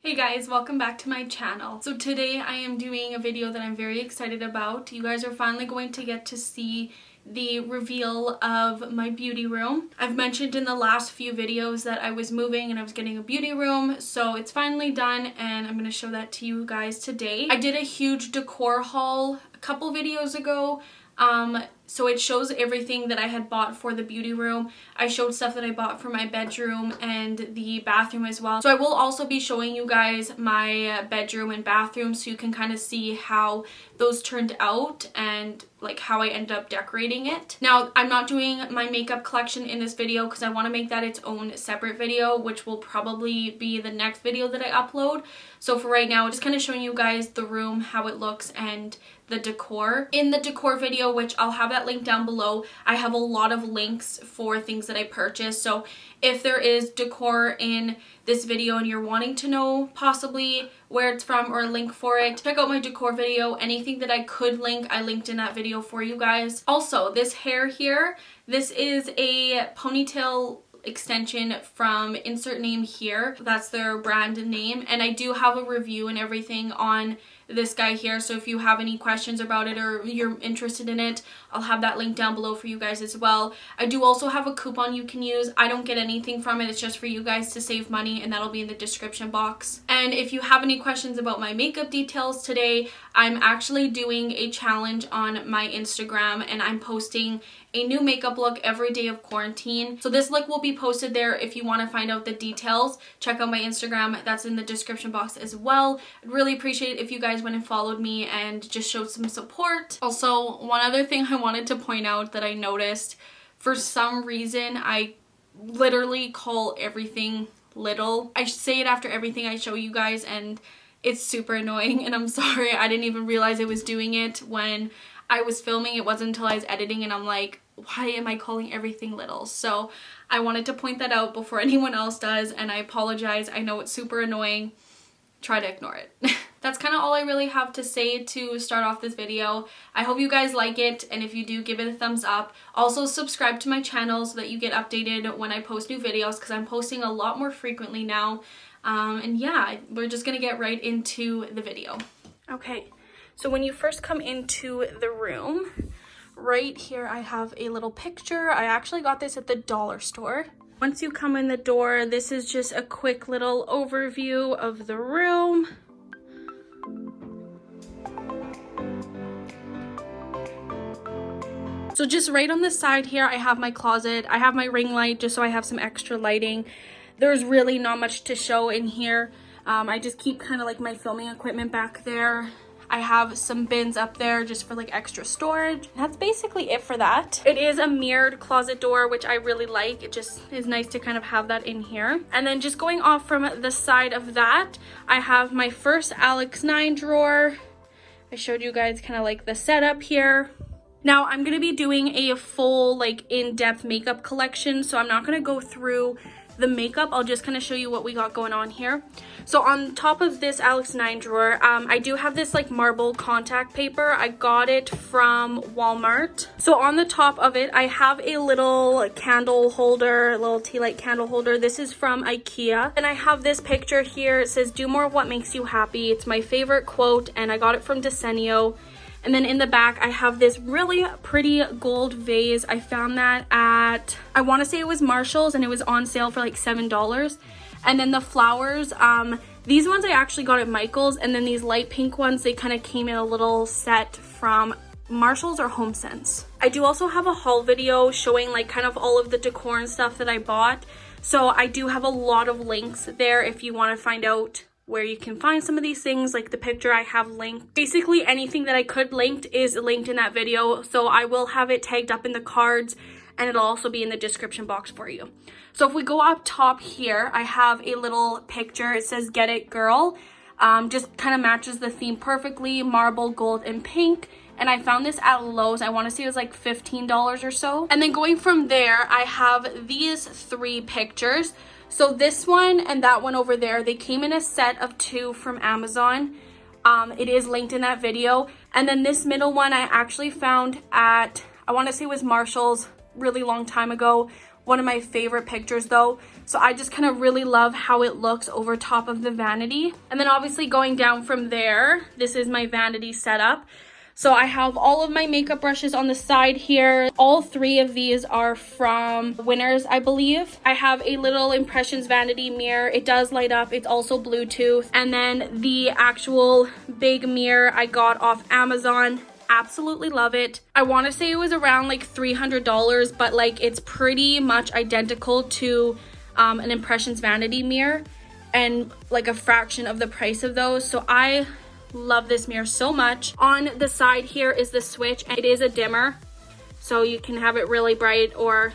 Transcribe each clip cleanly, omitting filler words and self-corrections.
Hey guys, welcome back to my channel. So today I am doing a video that I'm very excited about. You guys are finally going to get to see the reveal of my beauty room. I've mentioned in the last few videos that I was moving and I was getting a beauty room, so it's finally done and I'm going to show that to you guys today. I did a huge decor haul a couple videos ago. So it shows everything that I had bought for the beauty room. I showed stuff that I bought for my bedroom and the bathroom as well. So I will also be showing you guys my bedroom and bathroom so you can kind of see how those turned out and like how I ended up decorating it. Now, I'm not doing my makeup collection in this video because I want to make that its own separate video, which will probably be the next video that I upload. So for right now, just kind of showing you guys the room, how it looks, and the decor. In the decor video, which I'll have that link down below, I have a lot of links for things that I purchased. So if there is decor in this video and you're wanting to know possibly where it's from or a link for it, check out my decor video. Anything that I could link, I linked in that video for you guys. Also, this hair here, this is a ponytail extension from insert name here. That's their brand name, and I do have a review and everything on this guy here, so if you have any questions about it or you're interested in it, I'll have that link down below for you guys as well. I do also have a coupon you can use. I don't get anything from it, it's just for you guys to save money, and that'll be in the description box. And if you have any questions about my makeup details today, I'm actually doing a challenge on my Instagram and I'm posting a new makeup look every day of quarantine. So this look will be posted there if you want to find out the details. Check out my Instagram, that's in the description box as well. I'd really appreciate it if you guys went and followed me and just showed some support. Also, one other thing I wanted to point out that I noticed, for some reason I literally call everything little. I say it after everything I show you guys and it's super annoying, and I'm sorry, I didn't even realize I was doing it when I was filming. It wasn't until I was editing and I'm like, why am I calling everything little? So I wanted to point that out before anyone else does, and I apologize. I know it's super annoying. Try to ignore it. That's kind of all I really have to say to start off this video. I hope you guys like it, and if you do, give it a thumbs up. Also subscribe to my channel so that you get updated when I post new videos, because I'm posting a lot more frequently now. And yeah, we're just gonna get right into the video. Okay, so when you first come into the room, right here I have a little picture. I actually got this at the dollar store. Once you come in the door, this is just a quick little overview of the room. So just right on the side here, I have my closet. I have my ring light just so I have some extra lighting. There's really not much to show in here. I just keep kind of like my filming equipment back there. I have some bins up there just for like extra storage. That's basically it for that. It is a mirrored closet door, which I really like. It just is nice to kind of have that in here. And then just going off from the side of that, I have my first Alex 9 drawer. I showed you guys kind of like the setup here. Now I'm going to be doing a full like in-depth makeup collection, so I'm not going to go through the makeup. I'll just kind of show you what we got going on here. So on top of this Alex 9 drawer, I do have this like marble contact paper. I got it from Walmart. So on the top of it, I have a little candle holder, a little tea light candle holder. This is from Ikea. And I have this picture here. It says, "Do more of what makes you happy." It's my favorite quote, and I got it from Decenio. And then in the back, I have this really pretty gold vase. I found that at, I want to say it was Marshall's, and it was on sale for like $7. And then the flowers, these ones I actually got at Michael's, and then these light pink ones, they kind of came in a little set from Marshall's or HomeSense. I do also have a haul video showing like kind of all of the decor and stuff that I bought. So I do have a lot of links there if you want to find out where you can find some of these things, like the picture I have linked. Basically anything that I could linked is linked in that video, so I will have it tagged up in the cards, and it'll also be in the description box for you. So if we go up top here, I have a little picture. It says "Get It Girl." Just kind of matches the theme perfectly, marble, gold, and pink. And I found this at Lowe's. I want to say it was like $15 or so. And then going from there, I have these three pictures. So this one and that one over there, they came in a set of 2 from Amazon. It is linked in that video. And then this middle one I actually found at, I want to say it was Marshall's, really long time ago. one of my favorite pictures though. So I just kind of really love how it looks over top of the vanity. And then obviously going down from there, this is my vanity setup. So I have all of my makeup brushes on the side here. All 3 of these are from Winners, I believe. I have a little Impressions vanity mirror. It does light up. It's also Bluetooth. And then the actual big mirror I got off Amazon. Absolutely love it. I want to say it was around like $300, but like it's pretty much identical to an Impressions vanity mirror and like a fraction of the price of those. So I love this mirror so much. On the side here is the switch, and it is a dimmer, so you can have it really bright or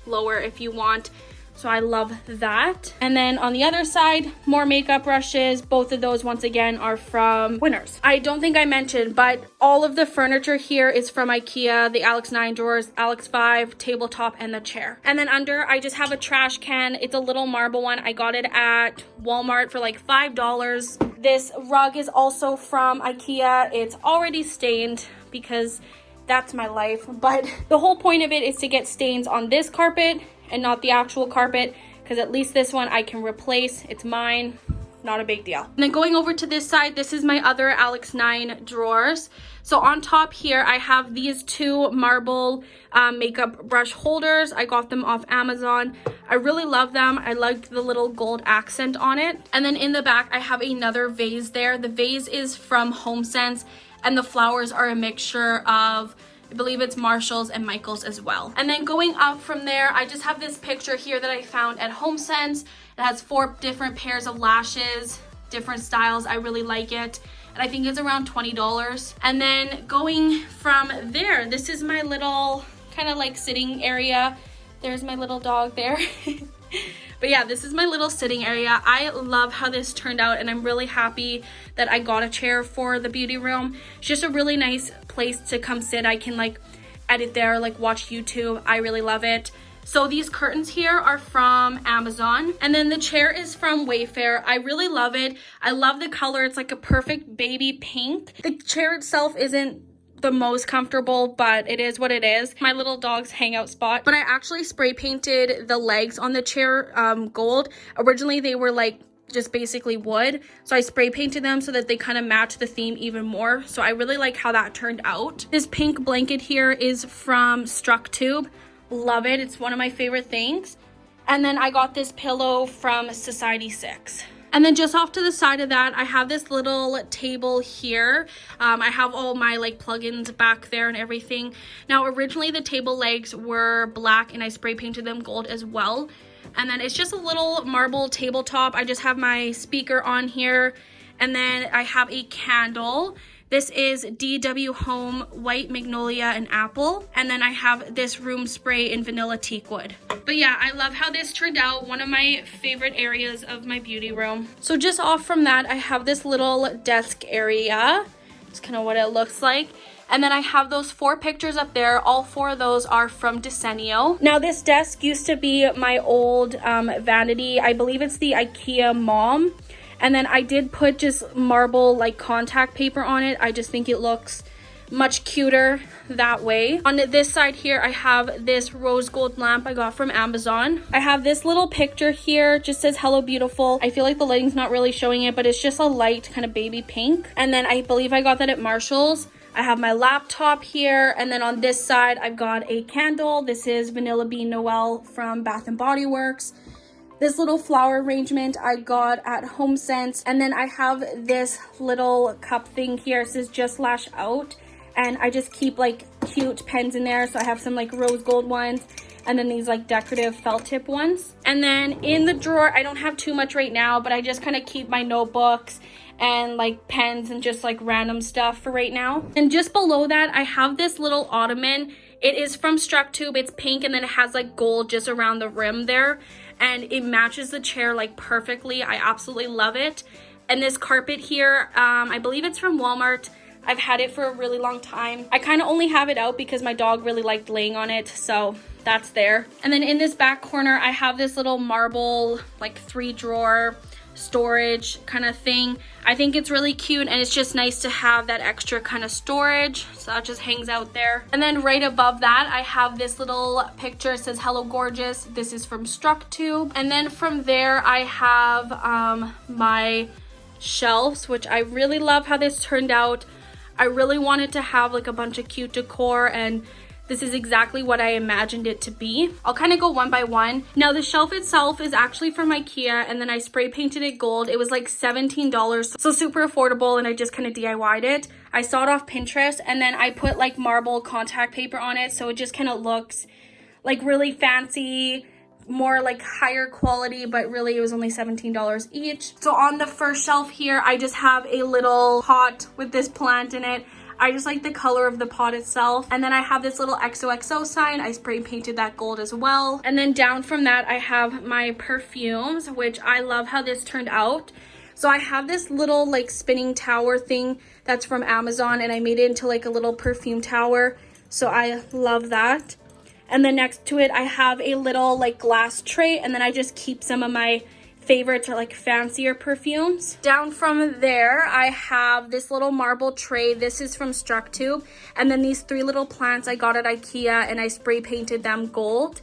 lower if you want. So I love that. And then on the other side, more makeup brushes. Both of those once again are from Winners. I don't think I mentioned, but all of the furniture here is from Ikea, the Alex 9 drawers, Alex 5, tabletop, and the chair. And then under, I just have a trash can. It's a little marble one. I got it at Walmart for like $5. This rug is also from Ikea. It's already stained because that's my life. But the whole point of it is to get stains on this carpet and not the actual carpet, because at least this one I can replace. It's mine, not a big deal. And then going over to this side, this is my other Alex 9 drawers. So on top here, I have these 2 marble makeup brush holders. I got them off Amazon. I really love them. I like the little gold accent on it. And then in the back, I have another vase there. The vase is from HomeSense, and the flowers are a mixture of, I believe it's Marshall's and Michael's as well. And then going up from there, I just have this picture here that I found at HomeSense. It has 4 different pairs of lashes, different styles. I really like it. And I think it's around $20. And then going from there, this is my little kind of like sitting area. There's my little dog there. But yeah, this is my little sitting area. I love how this turned out, and I'm really happy that I got a chair for the beauty room. It's just a really nice place to come sit. I can like edit there, like watch YouTube. I really love it. So these curtains here are from Amazon, and then the chair is from Wayfair. I really love it. I love the color. It's like a perfect baby pink. The chair itself isn't the most comfortable, but it is what it is. My little dog's hangout spot. But I actually spray painted the legs on the chair gold. Originally they were like just basically wood, so I spray painted them so that they kind of match the theme even more. So I really like how that turned out. This pink blanket here is from Structube. Love it. It's one of my favorite things. And then I got this pillow from Society 6. And then just off to the side of that, I have this little table here. I have all my like plugins back there and everything. Now, originally the table legs were black and I spray painted them gold as well. And then it's just a little marble tabletop. I just have my speaker on here. And then I have a candle. This is DW Home White Magnolia and Apple. And then I have this room spray in Vanilla Teakwood. But yeah, I love how this turned out. One of my favorite areas of my beauty room. So just off from that, I have this little desk area. It's kind of what it looks like. And then I have those 4 pictures up there. All 4 of those are from Desenio. Now this desk used to be my old vanity. I believe it's the Ikea Mom. And then I did put just marble like contact paper on it. I just think it looks much cuter that way. On this side here, I have this rose gold lamp I got from Amazon. I have this little picture here, just says hello beautiful. I feel like the lighting's not really showing it, but it's just a light kind of baby pink. And then I believe I got that at Marshall's. I have my laptop here, and then on this side I've got a candle. This is Vanilla Bean Noel from Bath and Body Works. This little flower arrangement I got at HomeSense. And then I have this little cup thing here. It says just lash out. And I just keep like cute pens in there. So I have some like rose gold ones and then these like decorative felt tip ones. And then in the drawer, I don't have too much right now, but I just kind of keep my notebooks and like pens and just like random stuff for right now. And just below that, I have this little ottoman. It is from Structube. It's pink and then it has like gold just around the rim there. And it matches the chair like perfectly. I absolutely love it. And this carpet here, I believe it's from Walmart. I've had it for a really long time. I kind of only have it out because my dog really liked laying on it, so that's there. And then in this back corner, I have this little marble like 3 drawer storage kind of thing. I think it's really cute, and it's just nice to have that extra kind of storage. So that just hangs out there. And then right above that, I have this little picture. It says, "Hello Gorgeous." This is from StruckTube. And then from there, I have my shelves, which I really love how this turned out. I really wanted to have like a bunch of cute decor, and this is exactly what I imagined it to be. I'll kind of go one by one. Now the shelf itself is actually from Ikea, and then I spray painted it gold. It was like $17, so super affordable, and I just kind of DIY'd it. I saw it off Pinterest, and then I put like marble contact paper on it, so it just kind of looks like really fancy, more like higher quality, but really it was only $17 each. So on the first shelf here, I just have a little pot with this plant in it. I just like the color of the pot itself. And then I have this little XOXO sign. I spray painted that gold as well. And then down from that, I have my perfumes, which I love how this turned out. So I have this little like spinning tower thing that's from Amazon, and I made it into like a little perfume tower. So I love that. And then next to it, I have a little like glass tray, and then I just keep some of my favorites or like fancier perfumes. Down from there, I have this little marble tray. This is from StruckTube. And then these 3 little plants I got at Ikea, and I spray painted them gold.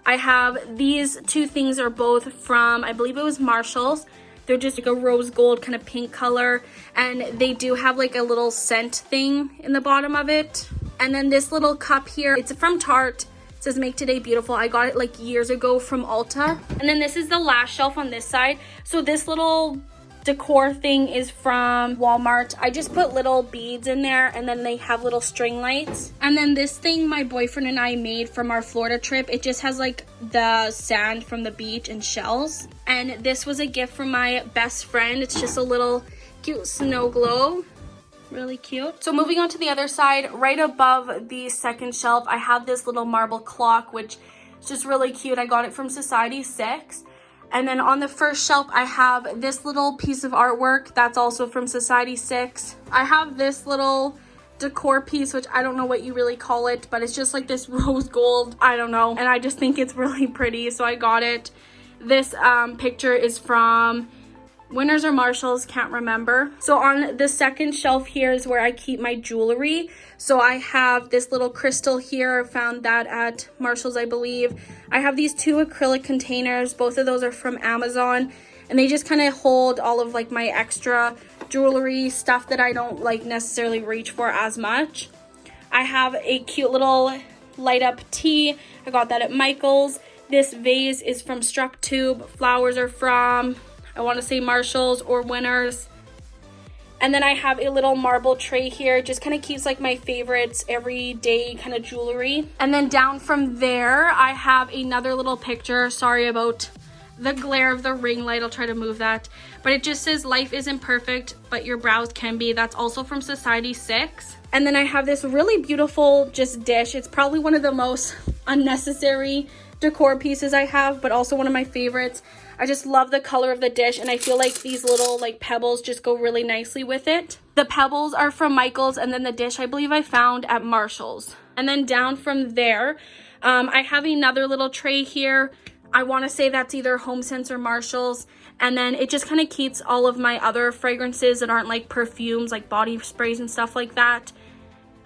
I have these 2 things are both from, I believe it was Marshall's. They're just like a rose gold kind of pink color, and they do have like a little scent thing in the bottom of it. And then this little cup here, it's from Tarte. It says "Make Today Beautiful." I got it like years ago from Ulta. And then this is the last shelf on this side. So this little decor thing is from Walmart. I just put little beads in there, and then they have little string lights. And then this thing my boyfriend and I made from our Florida trip. It just has like the sand from the beach and shells. And this was a gift from my best friend. It's just a little cute snow globe. Really cute. So moving on to the other side, right above the second shelf, I have this little marble clock, which is just really cute. I got it from Society6. And then on the first shelf, I have this little piece of artwork that's also from Society6. I have this little decor piece, which I don't know what you really call it, but it's just like this rose gold, I don't know, and I just think it's really pretty, so I got it. This picture is from Winners or Marshalls, can't remember. So on the second shelf here is where I keep my jewelry. So I have this little crystal here. I found that at Marshalls, I believe. I have these 2 acrylic containers. Both of those are from Amazon, and they just kind of hold all of like my extra jewelry stuff that I don't like necessarily reach for as much. I have a cute little light up tea. I got that at Michael's. This vase is from StruckTube. Flowers are from, I want to say, Marshalls or Winners. And then I have a little marble tray here. It just kind of keeps like my favorites, everyday kind of jewelry. And then down from there, I have another little picture. Sorry about the glare of the ring light. I'll try to move that. But it just says, "Life isn't perfect, but your brows can be." That's also from Society6. And then I have this really beautiful just dish. It's probably one of the most unnecessary decor pieces I have, but also one of my favorites. I just love the color of the dish, and I feel like these little like pebbles just go really nicely with it. The pebbles are from Michael's, and then the dish I believe I found at Marshall's. And then down from there, I have another little tray here. I want to say that's either HomeSense or Marshall's. And then it just kind of keeps all of my other fragrances that aren't like perfumes, like body sprays and stuff like that.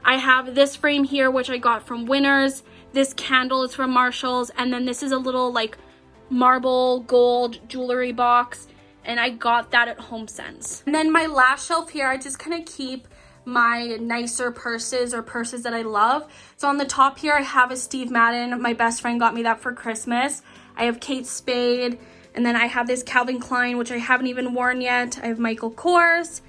I have this frame here, which I got from Winners. This candle is from Marshall's. And then this is a little like marble gold jewelry box, and I got that at HomeSense. And then my last shelf here, I just kind of keep my nicer purses or purses that I love. So on the top here, I have a Steve Madden. My best friend got me that for Christmas. I have Kate Spade, and then I have this Calvin Klein, which I haven't even worn yet. I have Michael Kors.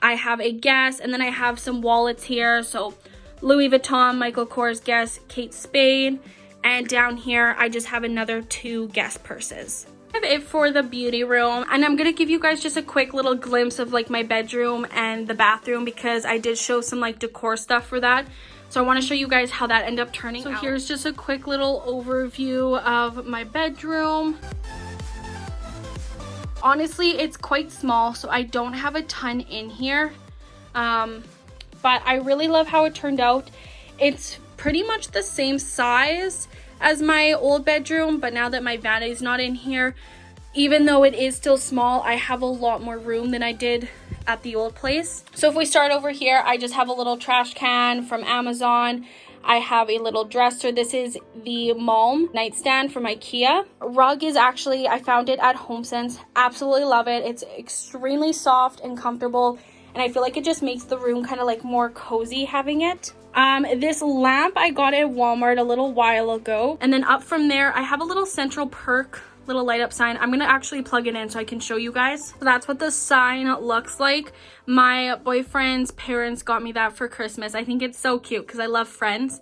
I have a Guess, and then I have some wallets here. So Louis Vuitton, Michael Kors, Guess, Kate Spade. And down here, I just have another 2 Guess purses. That's it for the beauty room. And I'm going to give you guys just a quick little glimpse of like my bedroom and the bathroom, because I did show some like decor stuff for that. So I want to show you guys how that ended up turning out. So here's just a quick little overview of my bedroom. Honestly, it's quite small, so I don't have a ton in here. But I really love how it turned out. It's pretty much the same size as my old bedroom, but now that my vanity's not in here, even though it is still small, I have a lot more room than I did at the old place. So if we start over here, I just have a little trash can from Amazon. I have a little dresser. This is the Malm nightstand from Ikea. Rug is actually, I found it at HomeSense. Absolutely love it. It's extremely soft and comfortable, and I feel like it just makes the room kind of like more cozy having it. This lamp I got at Walmart a little while ago. And then up from there, I have a little Central Perk little light up sign. I'm gonna actually plug it in so I can show you guys. So that's what the sign looks like. My boyfriend's parents got me that for Christmas. I think it's so cute because I love Friends.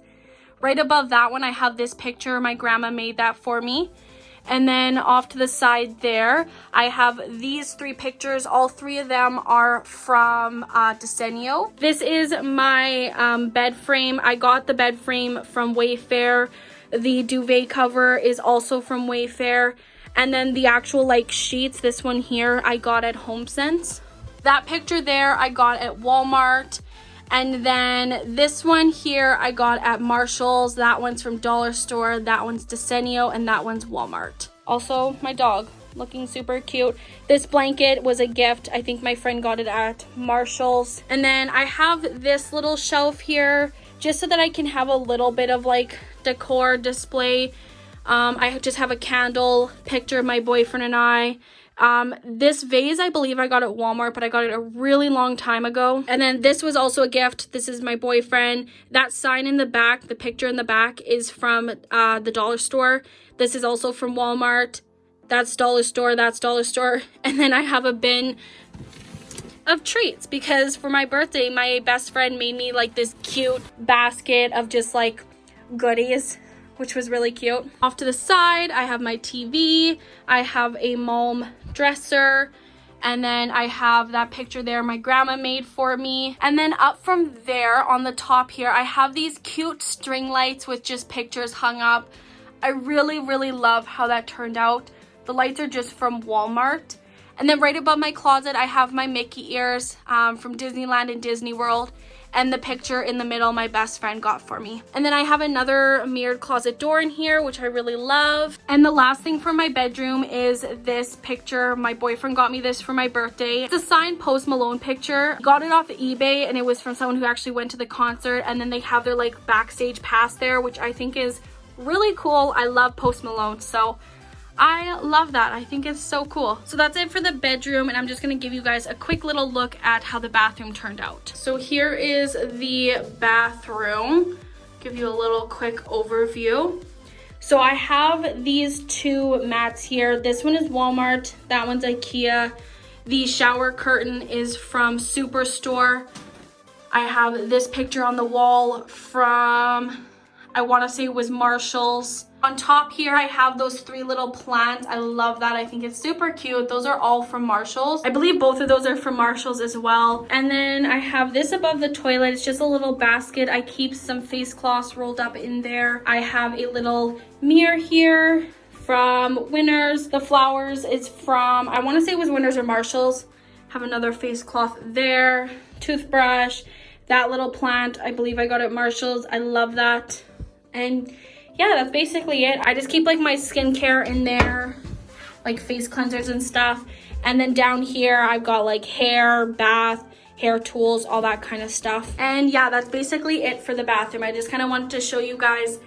Right above that one, I have this picture. My grandma made that for me. And then off to the side there, I have these 3 pictures. All 3 of them are from Decor. This is my bed frame. I got the bed frame from Wayfair. The duvet cover is also from Wayfair. And then the actual like sheets, this one here, I got at HomeSense. That picture there, I got at Walmart. And then this one here, I got at Marshall's. That one's from Dollar Store. That one's Decor, and that one's Walmart. Also, my dog, looking super cute. This blanket was a gift. I think my friend got it at Marshall's. And then I have this little shelf here, just so that I can have a little bit of like decor display. I just have a candle picture of my boyfriend and I. This vase I believe I got at Walmart, but I got it a really long time ago. And then this was also a gift. This is my boyfriend. That sign in the back, the picture in the back, is from the Dollar Store. This is also from Walmart. That's Dollar Store, that's Dollar Store. And then I have a bin of treats because for my birthday, my best friend made me like this cute basket of just like goodies, which was really cute. Off to the side, I have my TV. I have a Malm dresser. And then I have that picture there my grandma made for me. And then up from there on the top here, I have these cute string lights with just pictures hung up. I really, really love how that turned out. The lights are just from Walmart. And then right above my closet, I have my Mickey ears from Disneyland and Disney World. And the picture in the middle my best friend got for me. And then I have another mirrored closet door in here, which I really love. And the last thing for my bedroom is this picture. My boyfriend got me this for my birthday. It's a signed Post Malone picture. Got it off eBay, and it was from someone who actually went to the concert. And then they have their like backstage pass there, which I think is really cool. I love Post Malone, so I love that. I think it's so cool. So that's it for the bedroom, and I'm just gonna give you guys a quick little look at how the bathroom turned out. So here is the bathroom. Give you a little quick overview. So I have these 2 mats here. This one is Walmart, that one's Ikea. The shower curtain is from Superstore. I have this picture on the wall from, I wanna say it was Marshall's. On top here, I have those 3 little plants. I love that. I think it's super cute. Those are all from Marshall's. I believe both of those are from Marshall's as well. And then I have this above the toilet. It's just a little basket. I keep some face cloths rolled up in there. I have a little mirror here from Winners. The flowers is from, I want to say it was Winners or Marshall's. Have another face cloth there. Toothbrush. That little plant, I believe I got at Marshall's. I love that. And yeah, that's basically it. I just keep like my skincare in there, like face cleansers and stuff. And then down here, I've got like hair, bath, hair tools, all that kind of stuff. And yeah, that's basically it for the bathroom. I just kind of wanted to show you guys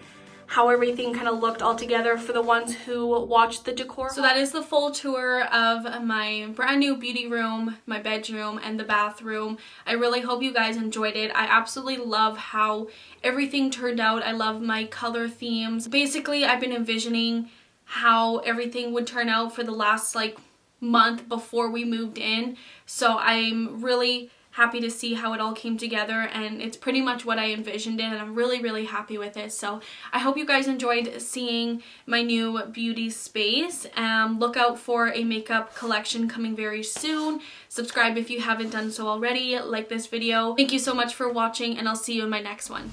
how everything kind of looked all together for the ones who watched the decor. So that is the full tour of my brand new beauty room, my bedroom, and the bathroom. I really hope you guys enjoyed it. I absolutely love how everything turned out. I love my color themes. Basically, I've been envisioning how everything would turn out for the last like month before we moved in. So I'm really happy to see how it all came together, and it's pretty much what I envisioned it, and I'm really, really happy with it. So I hope you guys enjoyed seeing my new beauty space. Look out for a makeup collection coming very soon. Subscribe if you haven't done so already. Like this video. Thank you so much for watching, and I'll see you in my next one.